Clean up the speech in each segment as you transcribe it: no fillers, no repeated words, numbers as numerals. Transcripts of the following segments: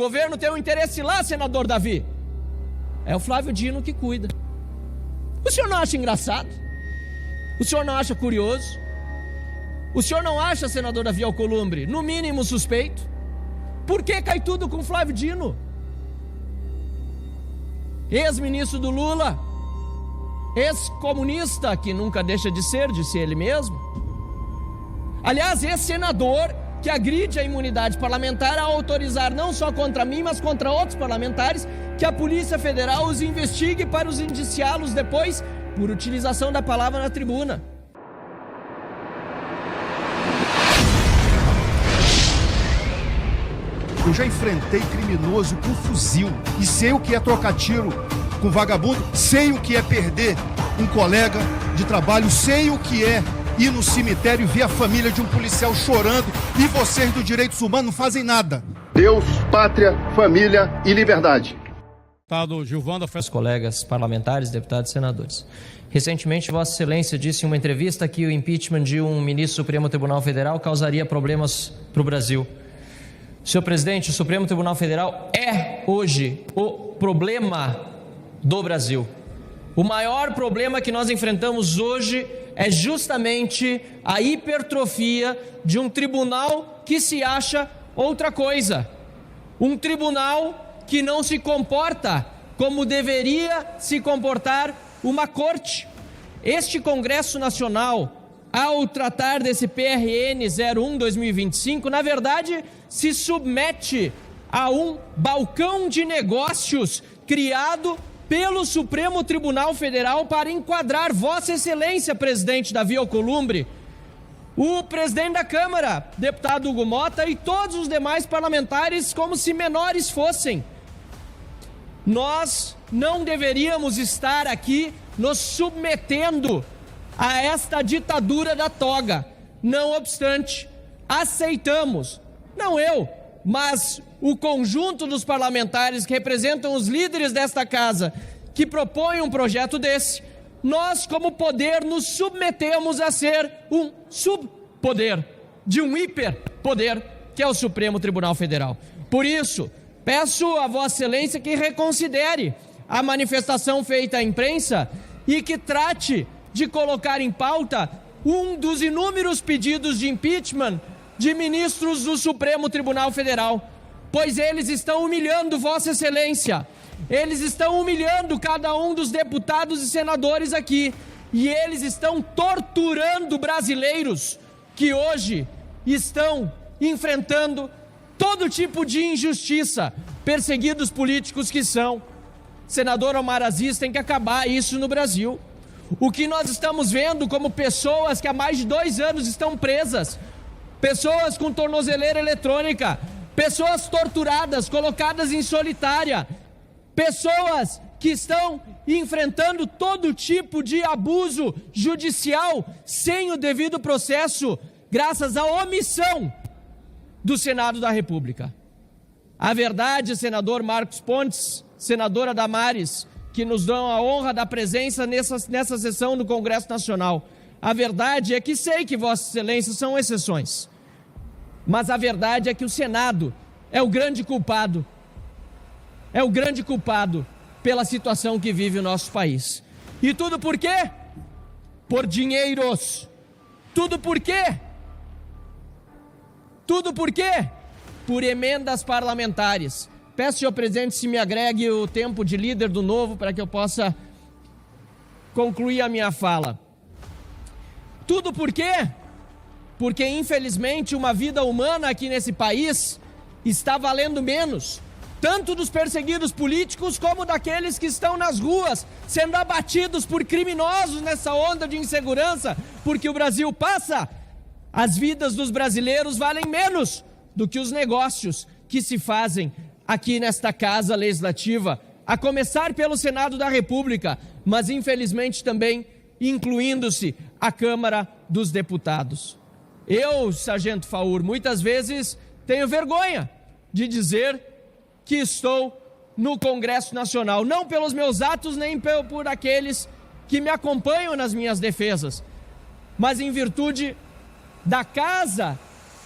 governo tem um interesse lá, senador Davi. É o Flávio Dino que cuida. O senhor não acha engraçado? O senhor não acha curioso? O senhor não acha, senador Davi Alcolumbre, no mínimo suspeito? Por que cai tudo com Flávio Dino? Ex-ministro do Lula, ex-comunista, que nunca deixa de ser, disse ele mesmo. Aliás, ex-senador que agride a imunidade parlamentar ao autorizar não só contra mim, mas contra outros parlamentares, que a Polícia Federal os investigue para os indiciá-los depois por utilização da palavra na tribuna. Eu já enfrentei criminoso com fuzil e sei o que é trocar tiro com vagabundo, sei o que é perder um colega de trabalho, sei o que é ir no cemitério e ver a família de um policial chorando e vocês do Direitos Humanos não fazem nada. Deus, pátria, família e liberdade. Os colegas parlamentares, deputados e senadores. Recentemente, Vossa Excelência disse em uma entrevista que o impeachment de um ministro do Supremo Tribunal Federal causaria problemas para o Brasil. Senhor presidente, o Supremo Tribunal Federal é hoje o problema do Brasil. O maior problema que nós enfrentamos hoje é justamente a hipertrofia de um tribunal que se acha outra coisa. Um tribunal que não se comporta como deveria se comportar uma corte. Este Congresso Nacional, ao tratar desse PRN 01/2025, na verdade, se submete a um balcão de negócios criado pelo Supremo Tribunal Federal para enquadrar Vossa Excelência, presidente Davi Alcolumbre, o presidente da Câmara, deputado Hugo Mota, e todos os demais parlamentares como se menores fossem. Nós não deveríamos estar aqui nos submetendo a esta ditadura da toga. Não obstante, aceitamos, não eu, mas o conjunto dos parlamentares que representam os líderes desta casa, que propõem um projeto desse, nós como poder nos submetemos a ser um subpoder de um hiperpoder, que é o Supremo Tribunal Federal. Por isso, peço a Vossa Excelência que reconsidere a manifestação feita à imprensa e que trate de colocar em pauta um dos inúmeros pedidos de impeachment de ministros do Supremo Tribunal Federal, pois eles estão humilhando Vossa Excelência, eles estão humilhando cada um dos deputados e senadores aqui, e eles estão torturando brasileiros que hoje estão enfrentando todo tipo de injustiça, perseguidos políticos que são. Senador Omar Aziz, tem que acabar isso no Brasil. O que nós estamos vendo como pessoas que há mais de 2 anos estão presas, pessoas com tornozeleira eletrônica, pessoas torturadas, colocadas em solitária, pessoas que estão enfrentando todo tipo de abuso judicial sem o devido processo, graças à omissão do Senado da República. A verdade, senador Marcos Pontes, senadora Damares, que nos dão a honra da presença nessa sessão do Congresso Nacional. A verdade é que sei que Vossa Excelência são exceções, mas a verdade é que o Senado é o grande culpado, pela situação que vive o nosso país. E tudo por quê? Por dinheiros. Tudo por quê? Tudo por quê? Por emendas parlamentares. Peço, senhor presidente, se me agregue o tempo de líder do Novo para que eu possa concluir a minha fala. Tudo por quê? Porque, infelizmente, uma vida humana aqui nesse país está valendo menos, tanto dos perseguidos políticos como daqueles que estão nas ruas, sendo abatidos por criminosos nessa onda de insegurança, porque o Brasil passa. As vidas dos brasileiros valem menos do que os negócios que se fazem aqui nesta Casa Legislativa, a começar pelo Senado da República, mas infelizmente também incluindo-se a Câmara dos Deputados. Eu, Sargento Faur, muitas vezes tenho vergonha de dizer que estou no Congresso Nacional, não pelos meus atos nem por aqueles que me acompanham nas minhas defesas, mas em virtude da casa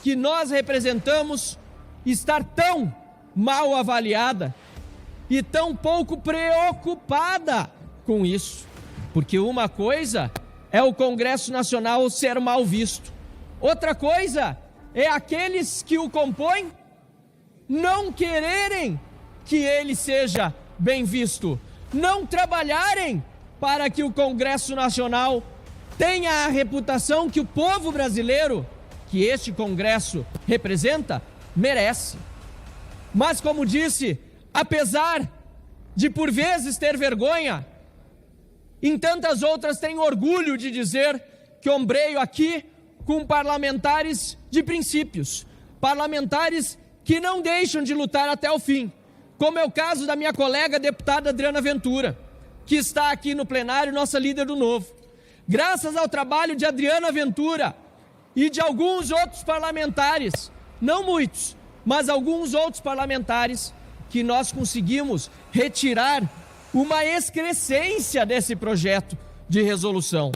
que nós representamos estar tão mal avaliada e tão pouco preocupada com isso. Porque uma coisa é o Congresso Nacional ser mal visto, outra coisa é aqueles que o compõem não quererem que ele seja bem visto, não trabalharem para que o Congresso Nacional tenha a reputação que o povo brasileiro, que este Congresso representa, merece. Mas, como disse, apesar de por vezes ter vergonha, em tantas outras tem orgulho de dizer que ombreio aqui com parlamentares de princípios, parlamentares que não deixam de lutar até o fim, como é o caso da minha colega deputada Adriana Ventura, que está aqui no plenário, nossa líder do Novo. Graças ao trabalho de Adriana Ventura e de alguns outros parlamentares, não muitos, mas alguns outros parlamentares, que nós conseguimos retirar uma excrescência desse projeto de resolução.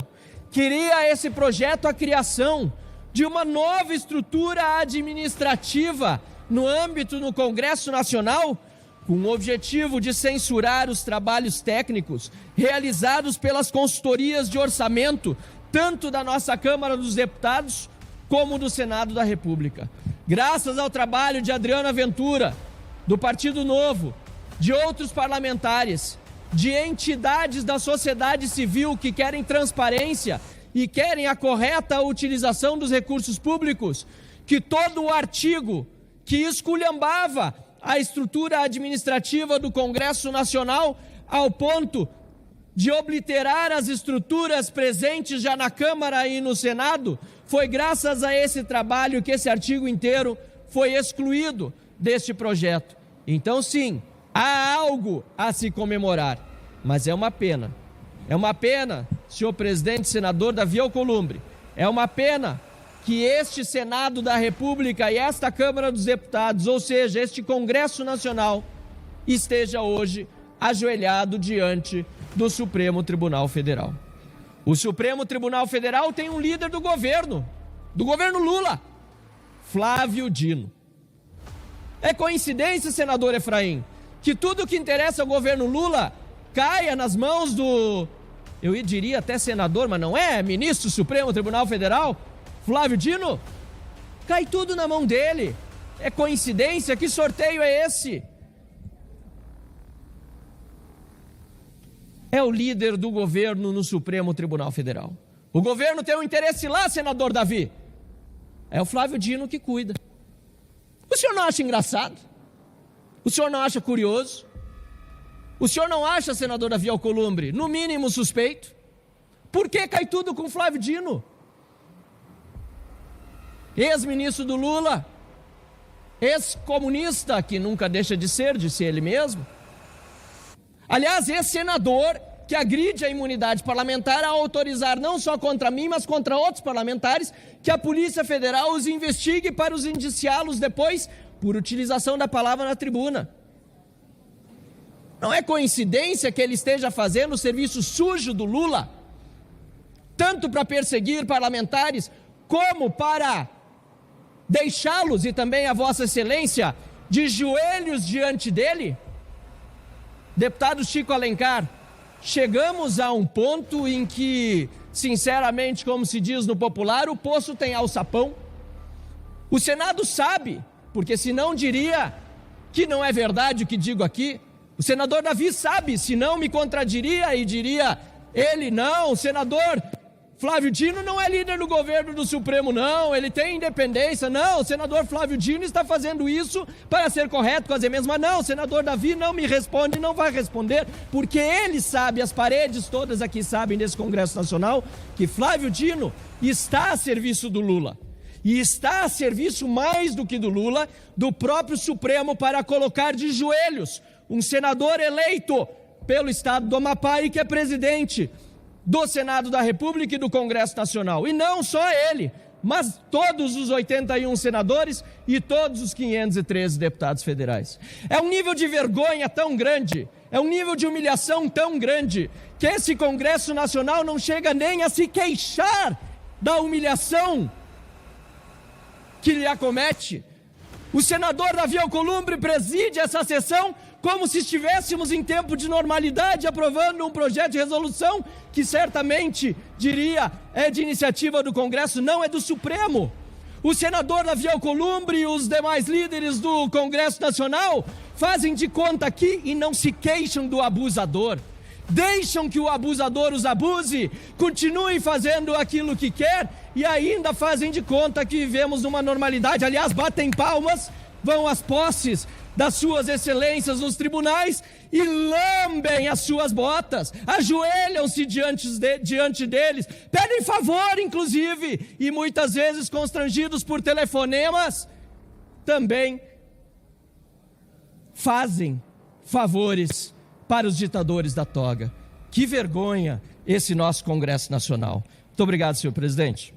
Queria esse projeto a criação de uma nova estrutura administrativa no âmbito do Congresso Nacional, com o objetivo de censurar os trabalhos técnicos realizados pelas consultorias de orçamento, tanto da nossa Câmara dos Deputados como do Senado da República. Graças ao trabalho de Adriana Ventura, do Partido Novo, de outros parlamentares, de entidades da sociedade civil que querem transparência e querem a correta utilização dos recursos públicos, que todo o artigo que esculhambava a estrutura administrativa do Congresso Nacional ao ponto de obliterar as estruturas presentes já na Câmara e no Senado, foi graças a esse trabalho que esse artigo inteiro foi excluído deste projeto. Então, sim, há algo a se comemorar, mas é uma pena. É uma pena, senhor presidente, senador Davi Alcolumbre, é uma pena que este Senado da República e esta Câmara dos Deputados, ou seja, este Congresso Nacional, esteja hoje ajoelhado diante do Supremo Tribunal Federal. O Supremo Tribunal Federal tem um líder do governo Lula, Flávio Dino. É coincidência, senador Efraim, que tudo que interessa ao governo Lula caia nas mãos do, eu diria até senador, mas não é, ministro do Supremo Tribunal Federal, Flávio Dino? Cai tudo na mão dele. É coincidência? Que sorteio é esse? É o líder do governo no Supremo Tribunal Federal. O governo tem um interesse lá, senador Davi. É o Flávio Dino que cuida. O senhor não acha engraçado? O senhor não acha curioso? O senhor não acha, senador Davi Alcolumbre, no mínimo suspeito? Por que cai tudo com o Flávio Dino? Ex-ministro do Lula, ex-comunista, que nunca deixa de ser, disse ele mesmo. Aliás, ex-senador que agride a imunidade parlamentar ao autorizar não só contra mim, mas contra outros parlamentares, que a Polícia Federal os investigue para os indiciá-los depois por utilização da palavra na tribuna. Não é coincidência que ele esteja fazendo o serviço sujo do Lula, tanto para perseguir parlamentares, como para deixá-los, e também a Vossa Excelência, de joelhos diante dele? Deputado Chico Alencar, chegamos a um ponto em que, sinceramente, como se diz no popular, o poço tem alçapão. O Senado sabe, porque senão diria que não é verdade o que digo aqui. O senador Davi sabe, senão me contradiria e diria, ele não, o senador Flávio Dino não é líder do governo do Supremo, não, ele tem independência, não, o senador Flávio Dino está fazendo isso para ser correto com as emendas, mas não, o senador Davi não me responde, não vai responder, porque ele sabe, as paredes todas aqui sabem desse Congresso Nacional, que Flávio Dino está a serviço do Lula, e está a serviço mais do que do Lula, do próprio Supremo, para colocar de joelhos um senador eleito pelo estado do Amapá e que é presidente do Senado da República e do Congresso Nacional. E não só ele, mas todos os 81 senadores e todos os 513 deputados federais. É um nível de vergonha tão grande, é um nível de humilhação tão grande, que esse Congresso Nacional não chega nem a se queixar da humilhação que lhe acomete, O senador Davi Alcolumbre preside essa sessão como se estivéssemos em tempo de normalidade, aprovando um projeto de resolução que certamente, diria, é de iniciativa do Congresso, não é do Supremo. O senador Davi Alcolumbre e os demais líderes do Congresso Nacional fazem de conta aqui e não se queixam do abusador. Deixam que o abusador os abuse, continuem fazendo aquilo que quer e ainda fazem de conta que vivemos numa normalidade. Aliás, batem palmas, vão às posses das suas excelências nos tribunais e lambem as suas botas, ajoelham-se diante deles, pedem favor, inclusive, e muitas vezes constrangidos por telefonemas, também fazem favores para os ditadores da toga. Que vergonha esse nosso Congresso Nacional. Muito obrigado, senhor presidente.